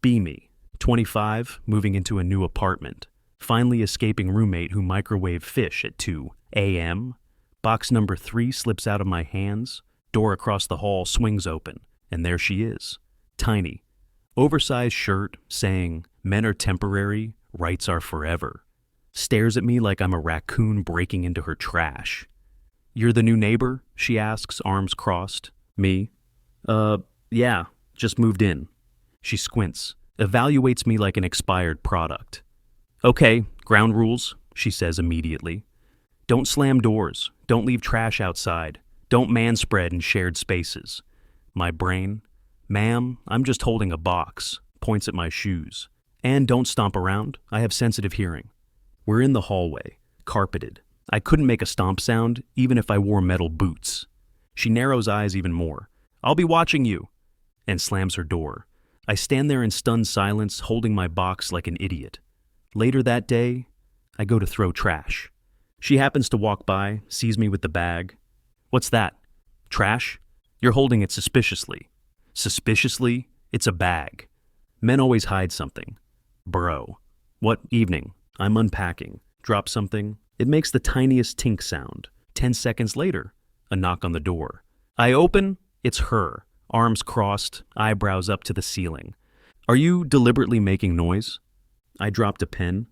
Be me, 25, moving into a new apartment. Finally escaping roommate who microwaved fish at 2 a.m. Box number 3 slips out of my hands. Door across the hall swings open, and there she is. Tiny. Oversized shirt saying, "Men are temporary, rights are forever." Stares at me like I'm a raccoon breaking into her trash. "You're the new neighbor?" she asks, arms crossed. Me? Yeah, just moved in. She squints, evaluates me like an expired product. "Okay, ground rules," she says immediately. "Don't slam doors, don't leave trash outside, don't manspread in shared spaces." My brain, "Ma'am, I'm just holding a box," points at my shoes. "And don't stomp around, I have sensitive hearing." We're in the hallway, carpeted. I couldn't make a stomp sound, even if I wore metal boots. She narrows eyes even more. "I'll be watching you," and slams her door. I stand there in stunned silence, holding my box like an idiot. Later that day, I go to throw trash. She happens to walk by, sees me with the bag. "What's that? Trash? You're holding it suspiciously." Suspiciously? It's a bag. Men always hide something. Bro. "What evening?" I'm unpacking. Drop something. It makes the tiniest tink sound. 10 seconds later, a knock on the door. I open. It's her. Arms crossed, eyebrows up to the ceiling. "Are you deliberately making noise?" I dropped a pen.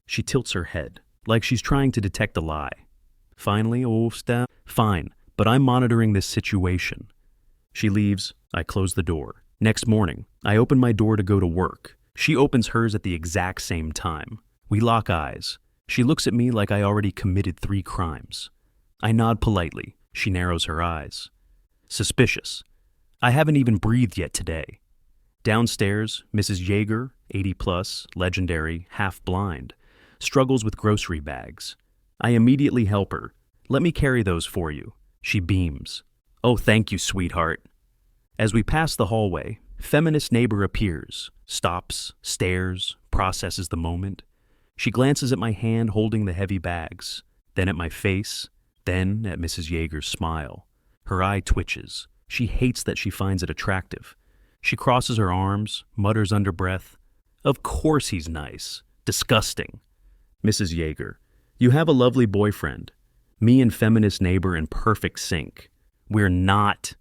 She tilts her head, like she's trying to detect a lie. Finally, fine, but I'm monitoring this situation. She leaves. I close the door. Next morning, I open my door to go to work. She opens hers at the exact same time. We lock eyes. She looks at me like I already committed 3 crimes. I nod politely. She narrows her eyes. Suspicious. I haven't even breathed yet today. Downstairs, Mrs. Yeager, 80+, legendary, half-blind, struggles with grocery bags. I immediately help her. "Let me carry those for you." She beams. "Oh, thank you, sweetheart." As we pass the hallway, feminist neighbor appears, stops, stares, processes the moment. She glances at my hand holding the heavy bags, then at my face, then at Mrs. Yeager's smile. Her eye twitches. She hates that she finds it attractive. She crosses her arms, mutters under breath, "Of course he's nice. Disgusting." Mrs. Yeager, "You have a lovely boyfriend. Me and feminist neighbor in perfect sync. We're not."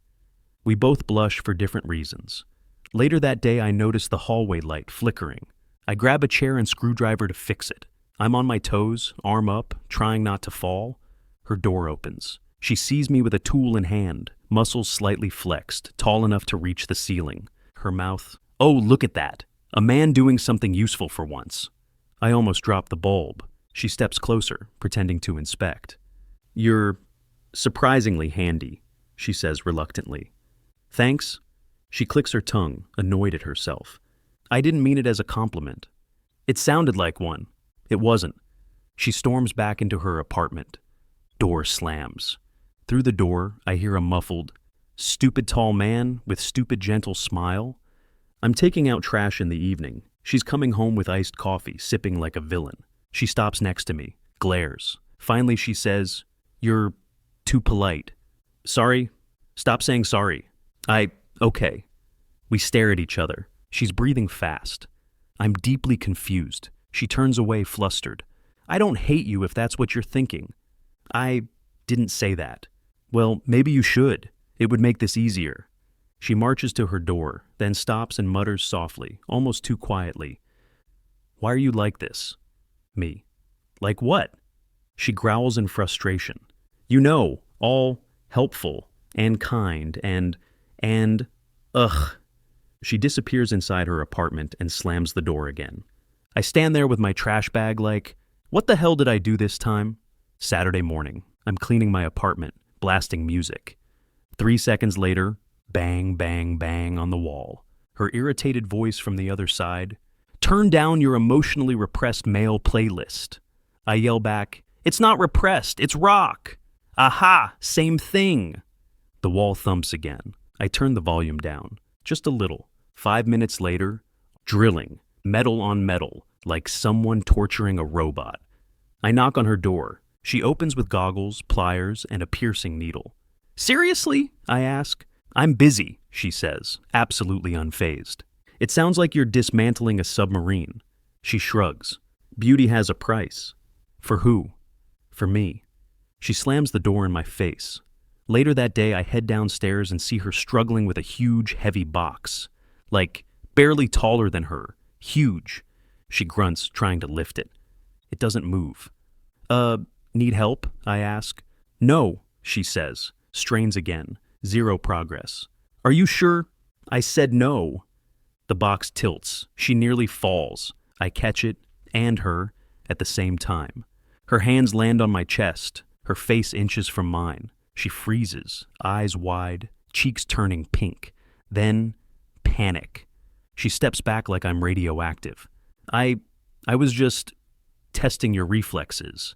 We both blush for different reasons. Later that day, I notice the hallway light flickering. I grab a chair and screwdriver to fix it. I'm on my toes, arm up, trying not to fall. Her door opens. She sees me with a tool in hand, muscles slightly flexed, tall enough to reach the ceiling. Her mouth, "Oh, look at that. A man doing something useful for once." I almost drop the bulb. She steps closer, pretending to inspect. "You're surprisingly handy," she says reluctantly. "Thanks." She clicks her tongue, annoyed at herself. I didn't mean it as a compliment. It sounded like one. It wasn't. She storms back into her apartment. Door slams. Through the door, I hear a muffled, "Stupid tall man with stupid gentle smile." I'm taking out trash in the evening. She's coming home with iced coffee, sipping like a villain. She stops next to me, glares. Finally, she says, "You're too polite." "Sorry?" "Stop saying sorry." Okay. We stare at each other. She's breathing fast. I'm deeply confused. She turns away, flustered. "I don't hate you if that's what you're thinking." "I didn't say that." "Well, maybe you should. It would make this easier." She marches to her door, then stops and mutters softly, almost too quietly. "Why are you like this?" Me. "Like what?" She growls in frustration. "You know, all helpful and kind and, ugh." She disappears inside her apartment and slams the door again. I stand there with my trash bag like, what the hell did I do this time? Saturday morning. I'm cleaning my apartment, blasting music. 3 seconds later, bang, bang, bang on the wall. Her irritated voice from the other side, "Turn down your emotionally repressed male playlist." I yell back, "It's not repressed, it's rock." "Aha, same thing." The wall thumps again. I turn the volume down, just a little. 5 minutes later, drilling, metal on metal, like someone torturing a robot. I knock on her door. She opens with goggles, pliers, and a piercing needle. "Seriously?" I ask. "I'm busy," she says, absolutely unfazed. It sounds like you're dismantling a submarine. She shrugs. Beauty has a price. For who? For me. She slams the door in my face. Later that day, I head downstairs and see her struggling with a huge, heavy box. Like, barely taller than her. Huge. She grunts, trying to lift it. It doesn't move. Need help? I ask. No, she says. Strains again. Zero progress. Are you sure? I said no. The box tilts. She nearly falls. I catch it, and her, at the same time. Her hands land on my chest. Her face inches from mine. She freezes, eyes wide, cheeks turning pink. Then, panic. She steps back like I'm radioactive. I was just testing your reflexes.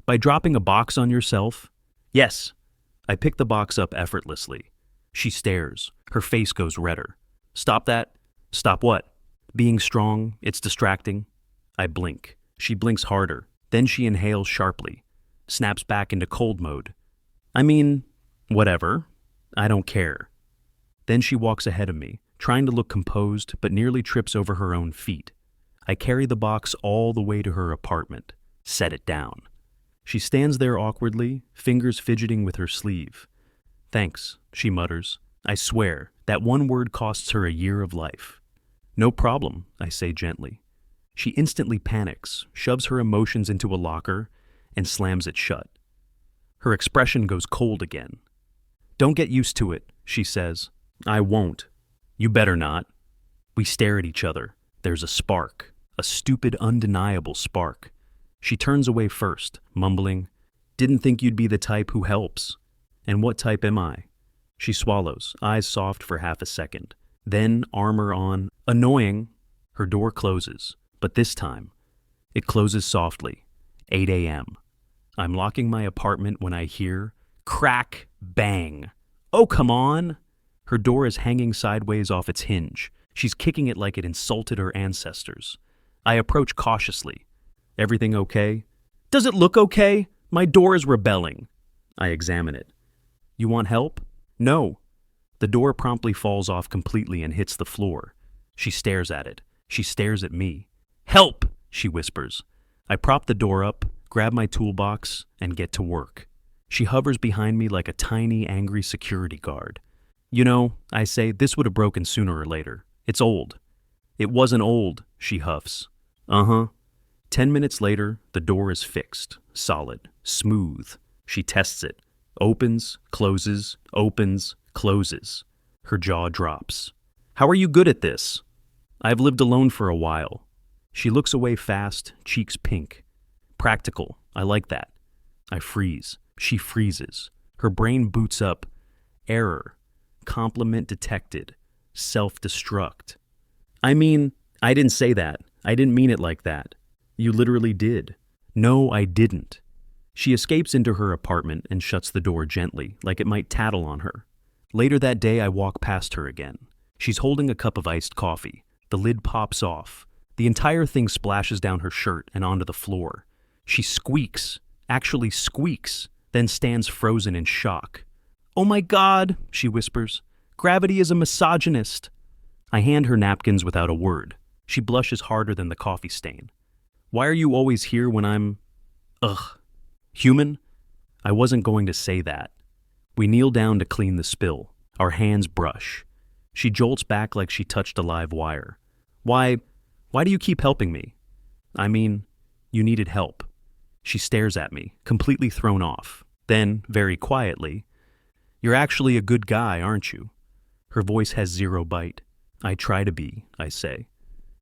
By dropping a box on yourself? Yes. I pick the box up effortlessly. She stares. Her face goes redder. Stop that. Stop what? Being strong, it's distracting. I blink. She blinks harder. Then she inhales sharply. Snaps back into cold mode. I mean, whatever. I don't care. Then she walks ahead of me, trying to look composed, but nearly trips over her own feet. I carry the box all the way to her apartment. Set it down. She stands there awkwardly, fingers fidgeting with her sleeve. Thanks, she mutters. I swear, that one word costs her a year of life. No problem, I say gently. She instantly panics, shoves her emotions into a locker, and slams it shut. Her expression goes cold again. Don't get used to it, she says. I won't. You better not. We stare at each other. There's a spark, a stupid, undeniable spark. She turns away first, mumbling, Didn't think you'd be the type who helps. And what type am I? She swallows, eyes soft for half a second. Then, armor on, annoying, her door closes. But this time, it closes softly. 8 a.m. I'm locking my apartment when I hear crack, bang. Oh, come on! Her door is hanging sideways off its hinge. She's kicking it like it insulted her ancestors. I approach cautiously. Everything okay? Does it look okay? My door is rebelling. I examine it. You want help? No. The door promptly falls off completely and hits the floor. She stares at it. She stares at me. Help! She whispers. I prop the door up, grab my toolbox, and get to work. She hovers behind me like a tiny, angry security guard. You know, I say, this would have broken sooner or later. It's old. It wasn't old, she huffs. 10 minutes later, the door is fixed, solid, smooth. She tests it. Opens, closes, opens, closes. Her jaw drops. How are you good at this? I've lived alone for a while. She looks away fast, cheeks pink. Practical. I like that. I freeze. She freezes. Her brain boots up. Error. Compliment detected. Self-destruct. I mean, I didn't say that. I didn't mean it like that. You literally did. No, I didn't. She escapes into her apartment and shuts the door gently, like it might tattle on her. Later that day, I walk past her again. She's holding a cup of iced coffee. The lid pops off. The entire thing splashes down her shirt and onto the floor. She squeaks, actually squeaks, then stands frozen in shock. Oh my God, she whispers. Gravity is a misogynist. I hand her napkins without a word. She blushes harder than the coffee stain. Why are you always here when I'm... human? I wasn't going to say that. We kneel down to clean the spill. Our hands brush. She jolts back like she touched a live wire. Why do you keep helping me? I mean, you needed help. She stares at me, completely thrown off. Then, very quietly, You're actually a good guy, aren't you? Her voice has zero bite. I try to be, I say.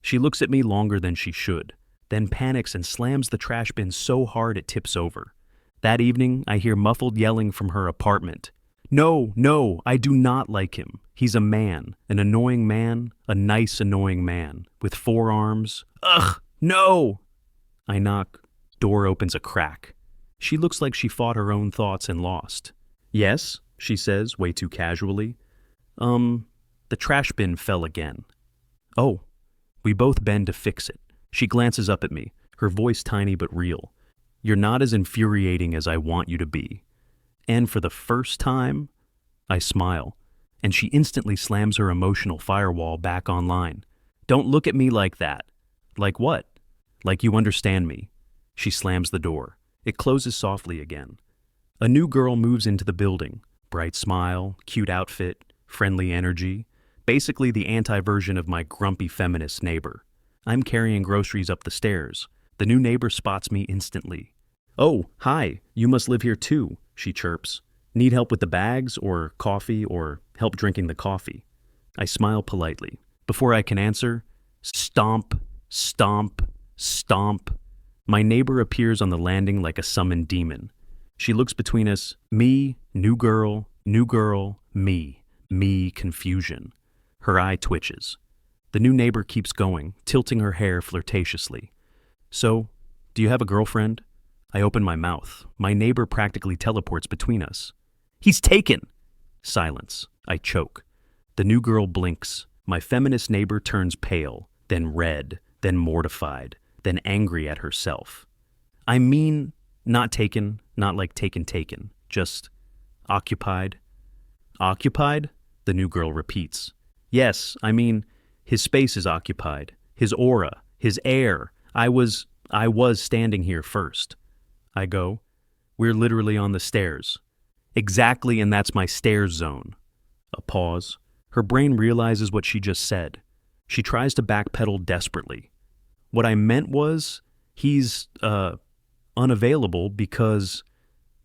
She looks at me longer than she should, then panics and slams the trash bin so hard it tips over. That evening, I hear muffled yelling from her apartment. No, I do not like him. He's a man, an annoying man, a nice annoying man, with 4 arms. Ugh, no! I knock. Door opens a crack. She looks like she fought her own thoughts and lost. Yes, she says, way too casually. The trash bin fell again. Oh. We both bend to fix it. She glances up at me, her voice tiny but real. You're not as infuriating as I want you to be. And for the first time, I smile. and she instantly slams her emotional firewall back online. Don't look at me like that. Like what? Like you understand me. She slams the door. It closes softly again. A new girl moves into the building. Bright smile, cute outfit, friendly energy. Basically the anti-version of my grumpy feminist neighbor. I'm carrying groceries up the stairs. The new neighbor spots me instantly. Oh, hi, you must live here too, she chirps. Need help with the bags, or coffee, or help drinking the coffee? I smile politely. Before I can answer, stomp, stomp, stomp. My neighbor appears on the landing like a summoned demon. She looks between us. Me, new girl, me, confusion. Her eye twitches. The new neighbor keeps going, tilting her hair flirtatiously. So, do you have a girlfriend? I open my mouth. My neighbor practically teleports between us. He's taken! Silence. I choke. The new girl blinks. My feminist neighbor turns pale, then red, then mortified, then angry at herself. I mean, not taken, not like taken, just occupied. Occupied? The new girl repeats. Yes, I mean, his space is occupied. His aura, his air. I was standing here first. I go, we're literally on the stairs. Exactly, and that's my stairs zone. A pause. Her brain realizes what she just said. She tries to backpedal desperately. What I meant was, he's, unavailable because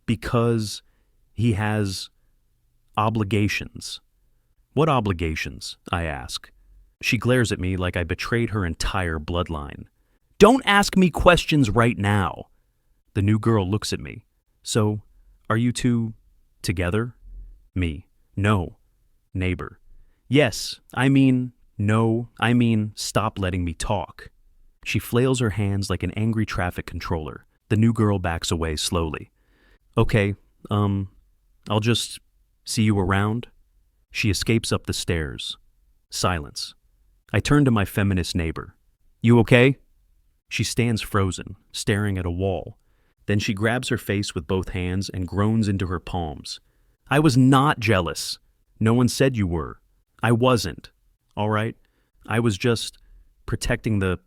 he has obligations. What obligations? I ask. She glares at me like I betrayed her entire bloodline. Don't ask me questions right now. The new girl looks at me. So, are you two together? Me. No. Neighbor. Yes, no, stop letting me talk. She flails her hands like an angry traffic controller. The new girl backs away slowly. Okay, I'll just see you around. She escapes up the stairs. Silence. I turn to my feminist neighbor. You okay? She stands frozen, staring at a wall. Then she grabs her face with both hands and groans into her palms. I was not jealous. No one said you were. I wasn't. All right? I was just protecting the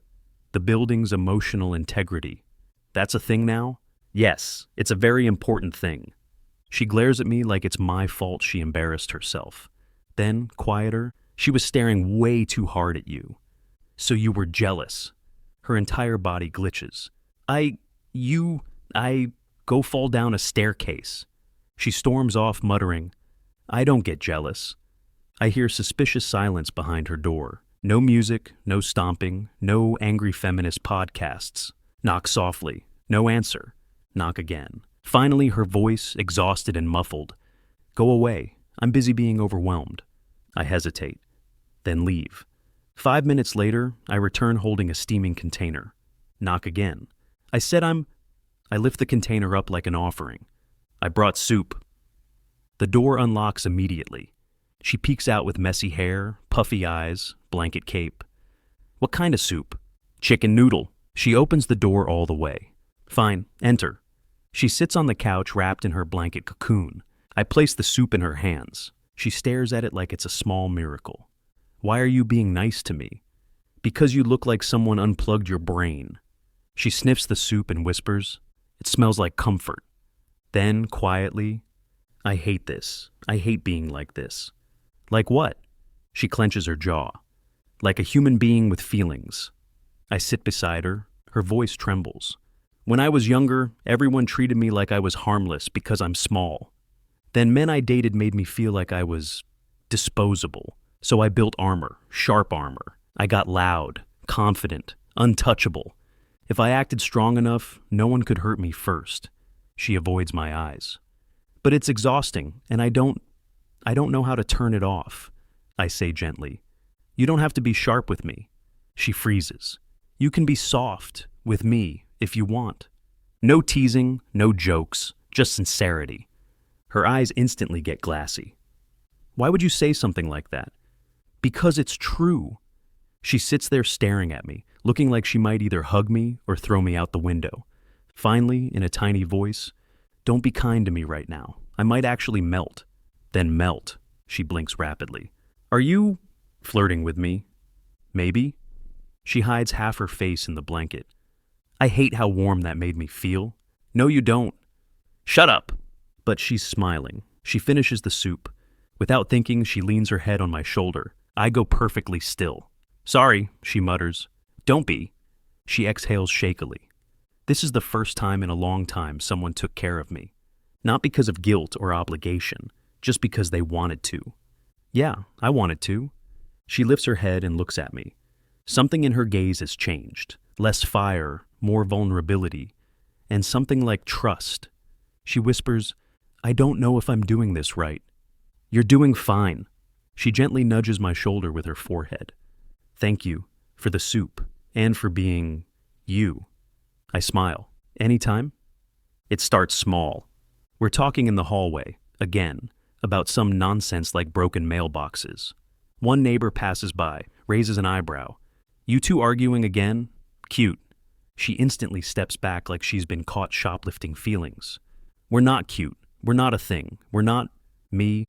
building's emotional integrity. That's a thing now? Yes, it's a very important thing. She glares at me like it's my fault she embarrassed herself. Then, quieter, she was staring way too hard at you. So you were jealous. Her entire body glitches. I go fall down a staircase. She storms off, muttering, I don't get jealous. I hear suspicious silence behind her door. No music, no stomping, no angry feminist podcasts. Knock softly. No answer. Knock again. Finally, her voice, exhausted and muffled. Go away. I'm busy being overwhelmed. I hesitate. Then leave. 5 minutes later, I return holding a steaming container. Knock again. I lift the container up like an offering. I brought soup. The door unlocks immediately. She peeks out with messy hair, puffy eyes, blanket cape. What kind of soup? Chicken noodle. She opens the door all the way. Fine, enter. She sits on the couch wrapped in her blanket cocoon. I place the soup in her hands. She stares at it like it's a small miracle. Why are you being nice to me? Because you look like someone unplugged your brain. She sniffs the soup and whispers, It smells like comfort. Then, quietly, I hate this. I hate being like this. Like what? She clenches her jaw. Like a human being with feelings. I sit beside her. Her voice trembles. When I was younger, everyone treated me like I was harmless because I'm small. Then men I dated made me feel like I was disposable. So I built armor, sharp armor. I got loud, confident, untouchable. If I acted strong enough, no one could hurt me first. She avoids my eyes. But it's exhausting, and I don't know how to turn it off. I say gently. You don't have to be sharp with me. She freezes. You can be soft with me if you want. No teasing, no jokes, just sincerity. Her eyes instantly get glassy. Why would you say something like that? Because it's true. She sits there staring at me, looking like she might either hug me or throw me out the window. Finally, in a tiny voice, Don't be kind to me right now. I might actually melt. Then melt. She blinks rapidly. Are you flirting with me? Maybe? She hides half her face in the blanket. I hate how warm that made me feel. No, you don't. Shut up! But she's smiling. She finishes the soup. Without thinking, she leans her head on my shoulder. I go perfectly still. Sorry, she mutters. Don't be. She exhales shakily. This is the first time in a long time someone took care of me. Not because of guilt or obligation, just because they wanted to. Yeah, I wanted to. She lifts her head and looks at me. Something in her gaze has changed. Less fire, more vulnerability, and something like trust. She whispers, I don't know if I'm doing this right. You're doing fine. She gently nudges my shoulder with her forehead. Thank you for the soup and for being you. I smile. Anytime? It starts small. We're talking in the hallway, again, about some nonsense like broken mailboxes. One neighbor passes by, raises an eyebrow. You two arguing again? Cute. She instantly steps back like she's been caught shoplifting feelings. We're not cute. We're not a thing. We're not me.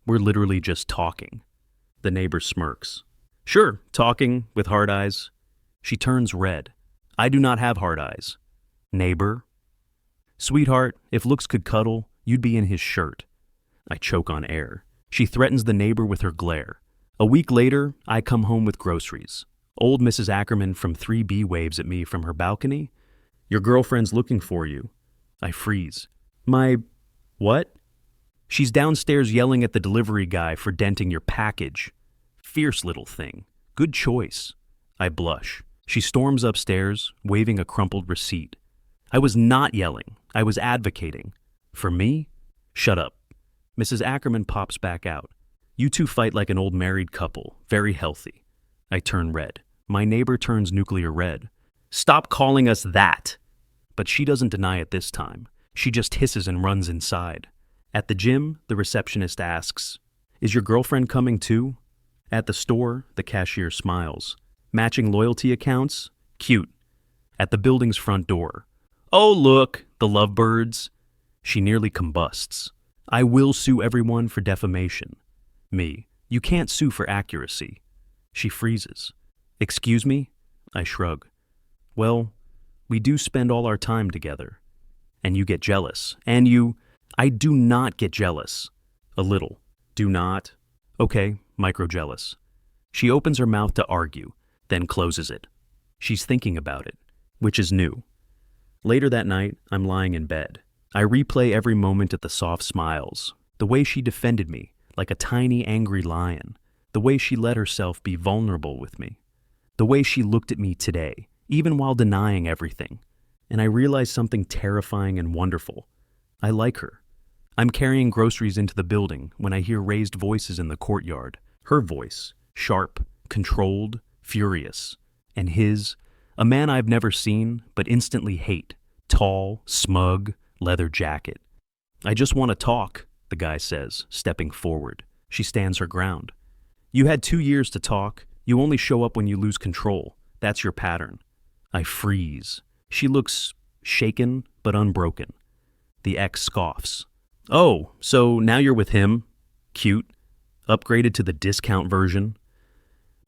We're literally just talking. The neighbor smirks. Sure, talking with hard eyes. She turns red. I do not have hard eyes. Neighbor. Sweetheart, if looks could cuddle, you'd be in his shirt. I choke on air. She threatens the neighbor with her glare. A week later, I come home with groceries. Old Mrs. Ackerman from 3B waves at me from her balcony. Your girlfriend's looking for you. I freeze. My what? She's downstairs yelling at the delivery guy for denting your package. Fierce little thing. Good choice. I blush. She storms upstairs, waving a crumpled receipt. I was not yelling. I was advocating. For me? Shut up. Mrs. Ackerman pops back out. You two fight like an old married couple. Very healthy. I turn red. My neighbor turns nuclear red. Stop calling us that! But she doesn't deny it this time. She just hisses and runs inside. At the gym, the receptionist asks, Is your girlfriend coming too? At the store, the cashier smiles. Matching loyalty accounts? Cute. At the building's front door. Oh, look, the lovebirds. She nearly combusts. I will sue everyone for defamation. Me. You can't sue for accuracy. She freezes. Excuse me? I shrug. Well, we do spend all our time together. And you get jealous. And you... I do not get jealous. A little. Do not. Okay, micro-jealous. She opens her mouth to argue, then closes it. She's thinking about it, which is new. Later that night, I'm lying in bed. I replay every moment at the soft smiles, the way she defended me, like a tiny angry lion, the way she let herself be vulnerable with me, the way she looked at me today, even while denying everything. And I realize something terrifying and wonderful. I like her. I'm carrying groceries into the building when I hear raised voices in the courtyard. Her voice, sharp, controlled, furious. And his, a man I've never seen, but instantly hate. Tall, smug, leather jacket. I just want to talk, the guy says, stepping forward. She stands her ground. You had 2 years to talk. You only show up when you lose control. That's your pattern. I freeze. She looks shaken, but unbroken. The ex scoffs. Oh, so now you're with him? Cute. Upgraded to the discount version.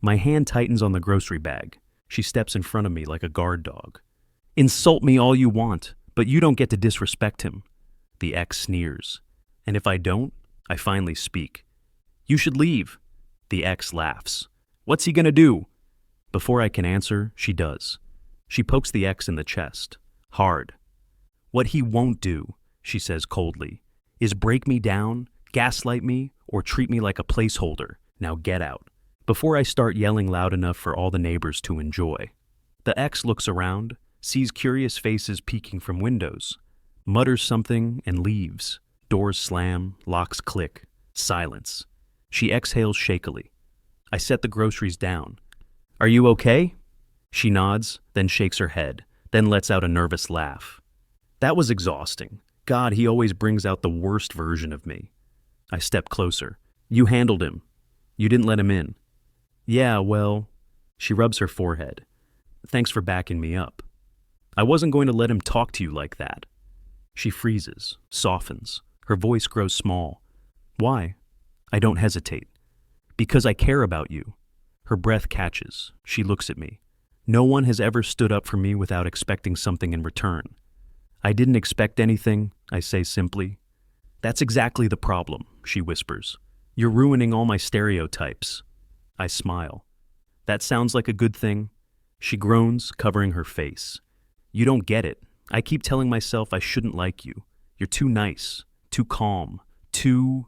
My hand tightens on the grocery bag. She steps in front of me like a guard dog. Insult me all you want, but you don't get to disrespect him. The ex sneers. And if I don't, I finally speak. You should leave. The ex laughs. What's he gonna do? Before I can answer, she does. She pokes the ex in the chest. Hard. What he won't do, she says coldly, is break me down, gaslight me, or treat me like a placeholder. Now get out. Before I start yelling loud enough for all the neighbors to enjoy. The ex looks around, sees curious faces peeking from windows, mutters something and leaves. Doors slam, locks click. Silence. She exhales shakily. I set the groceries down. Are you okay? She nods, then shakes her head, then lets out a nervous laugh. That was exhausting. God, he always brings out the worst version of me. I step closer. You handled him. You didn't let him in. Yeah, well... She rubs her forehead. Thanks for backing me up. I wasn't going to let him talk to you like that. She freezes, softens. Her voice grows small. Why? I don't hesitate. Because I care about you. Her breath catches. She looks at me. No one has ever stood up for me without expecting something in return. I didn't expect anything, I say simply. That's exactly the problem, she whispers. You're ruining all my stereotypes. I smile. That sounds like a good thing. She groans, covering her face. You don't get it. I keep telling myself I shouldn't like you. You're too nice, too calm, too...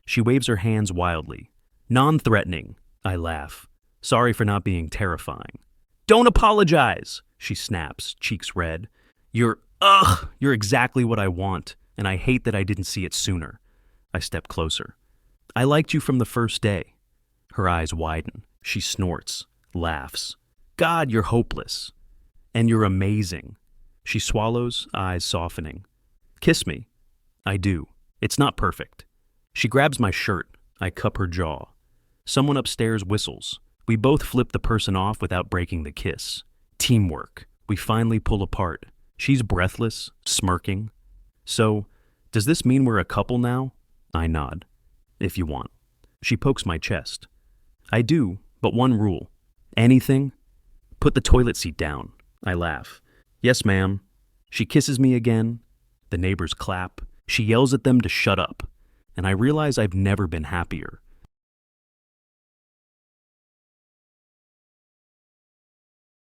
She waves her hands wildly. Non-threatening, I laugh. Sorry for not being terrifying. Don't apologize, she snaps, cheeks red. You're exactly what I want, and I hate that I didn't see it sooner. I step closer. I liked you from the first day. Her eyes widen. She snorts, laughs. God, you're hopeless. And you're amazing. She swallows, eyes softening. Kiss me. I do. It's not perfect. She grabs my shirt. I cup her jaw. Someone upstairs whistles. We both flip the person off without breaking the kiss. Teamwork. We finally pull apart. She's breathless, smirking. So, does this mean we're a couple now? I nod. If you want. She pokes my chest. I do, but one rule. Anything? Put the toilet seat down. I laugh. Yes, ma'am. She kisses me again. The neighbors clap. She yells at them to shut up. And I realize I've never been happier.